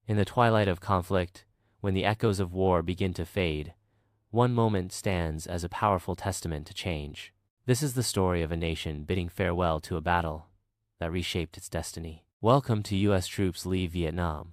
In the twilight of conflict, when the echoes of war begin to fade, one moment stands as a powerful testament to change. This is the story of a nation bidding farewell to a battle that reshaped its destiny. Welcome to U.S. Troops Leave Vietnam,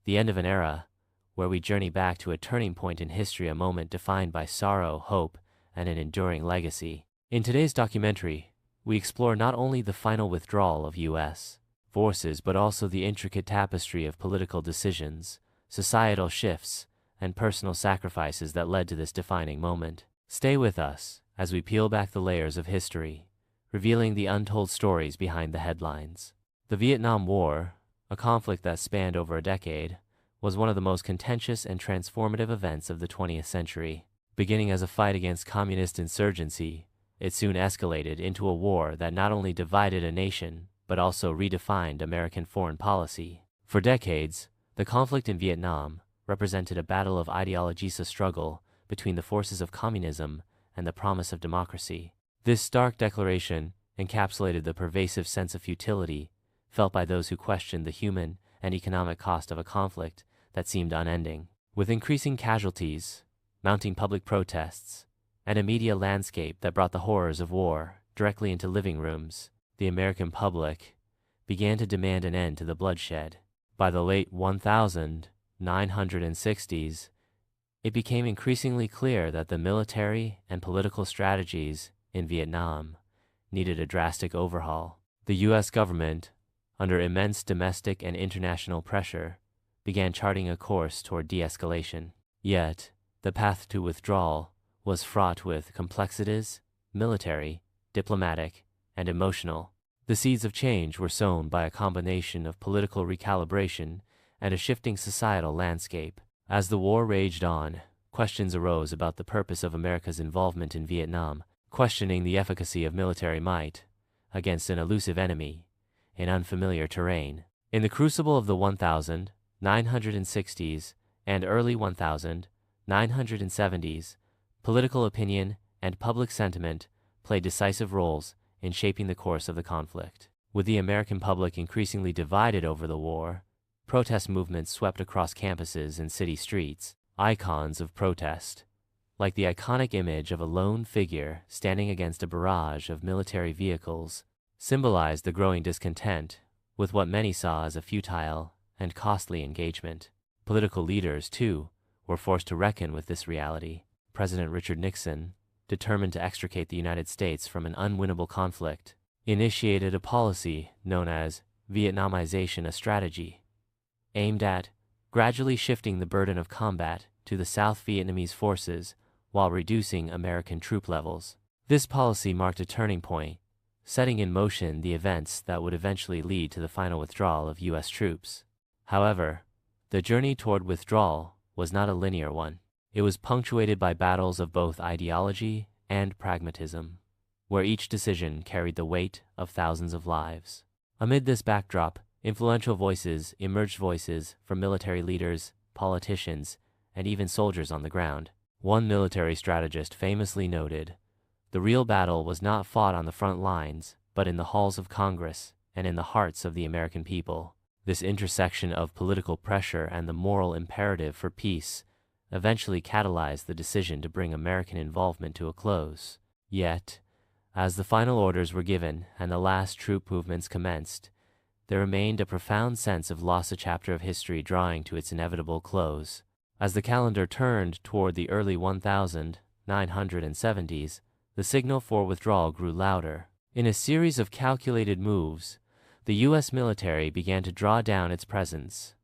the end of an era where we journey back to a turning point in history, a moment defined by sorrow, hope, and an enduring legacy. In today's documentary, we explore not only the final withdrawal of U.S. forces, but also the intricate tapestry of political decisions, societal shifts, and personal sacrifices that led to this defining moment. Stay with us as we peel back the layers of history, revealing the untold stories behind the headlines. The Vietnam War, a conflict that spanned over a decade, was one of the most contentious and transformative events of the 20th century. Beginning as a fight against communist insurgency, it soon escalated into a war that not only divided a nation, but also redefined American foreign policy. For decades, the conflict in Vietnam represented a battle of ideologies, a struggle between the forces of communism and the promise of democracy. This stark declaration encapsulated the pervasive sense of futility felt by those who questioned the human and economic cost of a conflict that seemed unending. With increasing casualties, mounting public protests, and a media landscape that brought the horrors of war directly into living rooms, the American public began to demand an end to the bloodshed. By the late 1960s, it became increasingly clear that the military and political strategies in Vietnam needed a drastic overhaul. The U.S. government, under immense domestic and international pressure, began charting a course toward de-escalation. Yet, the path to withdrawal was fraught with complexities, military, diplomatic, and emotional. The seeds of change were sown by a combination of political recalibration and a shifting societal landscape. As the war raged on, questions arose about the purpose of America's involvement in Vietnam, questioning the efficacy of military might against an elusive enemy in unfamiliar terrain. In the crucible of the 1960s and early 1970s, political opinion and public sentiment played decisive roles in shaping the course of the conflict. With the American public increasingly divided over the war, protest movements swept across campuses and city streets. Icons of protest, like the iconic image of a lone figure standing against a barrage of military vehicles, symbolized the growing discontent with what many saw as a futile and costly engagement. Political leaders, too, were forced to reckon with this reality. President Richard Nixon, determined to extricate the United States from an unwinnable conflict, initiated a policy known as Vietnamization, a strategy aimed at gradually shifting the burden of combat to the South Vietnamese forces while reducing American troop levels. This policy marked a turning point, setting in motion the events that would eventually lead to the final withdrawal of U.S. troops. However, the journey toward withdrawal was not a linear one. It was punctuated by battles of both ideology and pragmatism, where each decision carried the weight of thousands of lives. Amid this backdrop, influential voices emerged, voices from military leaders, politicians, and even soldiers on the ground. One military strategist famously noted, "The real battle was not fought on the front lines, but in the halls of Congress and in the hearts of the American people." This intersection of political pressure and the moral imperative for peace eventually catalyzed the decision to bring American involvement to a close. Yet, as the final orders were given and the last troop movements commenced, there remained a profound sense of loss, a chapter of history drawing to its inevitable close. As the calendar turned toward the early 1970s, the signal for withdrawal grew louder. In a series of calculated moves, the U.S. military began to draw down its presence,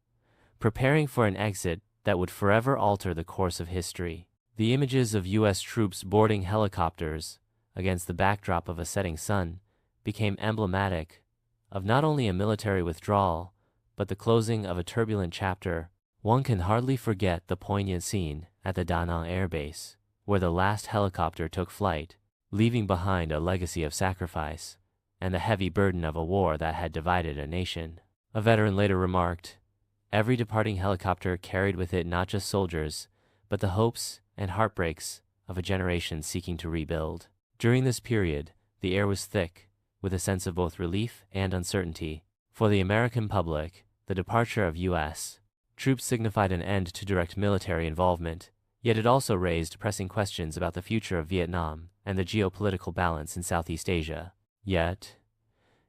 preparing for an exit that would forever alter the course of history. The images of U.S. troops boarding helicopters against the backdrop of a setting sun became emblematic of not only a military withdrawal, but the closing of a turbulent chapter. One can hardly forget the poignant scene at the Da Nang Air Base, where the last helicopter took flight, leaving behind a legacy of sacrifice and the heavy burden of a war that had divided a nation. A veteran later remarked, "Every departing helicopter carried with it not just soldiers, but the hopes and heartbreaks of a generation seeking to rebuild." During this period, the air was thick with a sense of both relief and uncertainty. For the American public, the departure of U.S. Troops signified an end to direct military involvement, yet it also raised pressing questions about the future of Vietnam and the geopolitical balance in Southeast Asia. Yet,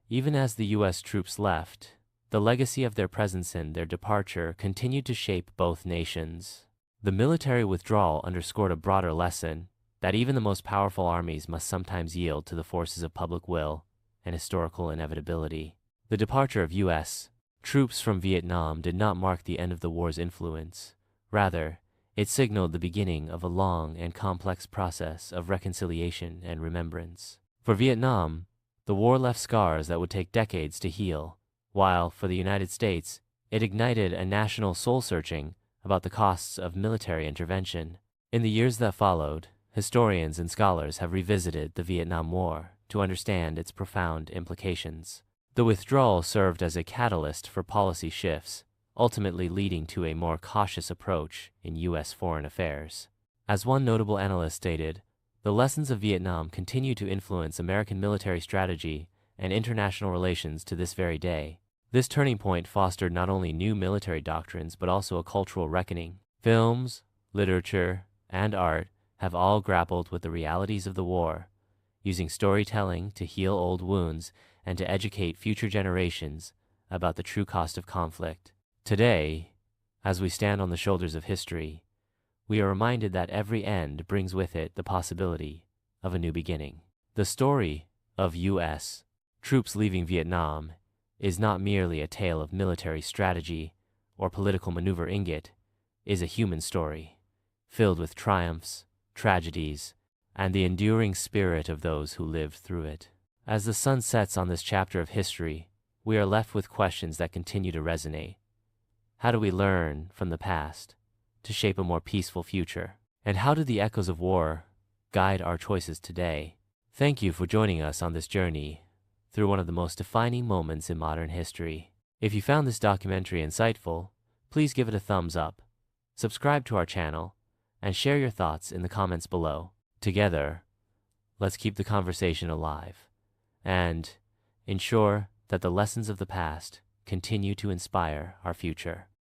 even as the U.S. troops left, the legacy of their presence and their departure continued to shape both nations. The military withdrawal underscored a broader lesson that even the most powerful armies must sometimes yield to the forces of public will and historical inevitability. The departure of U.S. troops from Vietnam did not mark the end of the war's influence. Rather, it signaled the beginning of a long and complex process of reconciliation and remembrance. For Vietnam, the war left scars that would take decades to heal, while, for the United States, it ignited a national soul-searching about the costs of military intervention. In the years that followed, historians and scholars have revisited the Vietnam War to understand its profound implications. The withdrawal served as a catalyst for policy shifts, ultimately leading to a more cautious approach in U.S. foreign affairs. As one notable analyst stated, the lessons of Vietnam continue to influence American military strategy and international relations to this very day. This turning point fostered not only new military doctrines but also a cultural reckoning. Films, literature, and art have all grappled with the realities of the war, using storytelling to heal old wounds and to educate future generations about the true cost of conflict. Today, as we stand on the shoulders of history, we are reminded that every end brings with it the possibility of a new beginning. The story of U.S. troops leaving Vietnam is not merely a tale of military strategy or political maneuvering. It is a human story, filled with triumphs, tragedies, and the enduring spirit of those who lived through it. As the sun sets on this chapter of history, we are left with questions that continue to resonate. How do we learn from the past to shape a more peaceful future? And how do the echoes of war guide our choices today? Thank you for joining us on this journey through one of the most defining moments in modern history. If you found this documentary insightful, please give it a thumbs up, subscribe to our channel, and share your thoughts in the comments below. Together, let's keep the conversation alive and ensure that the lessons of the past continue to inspire our future.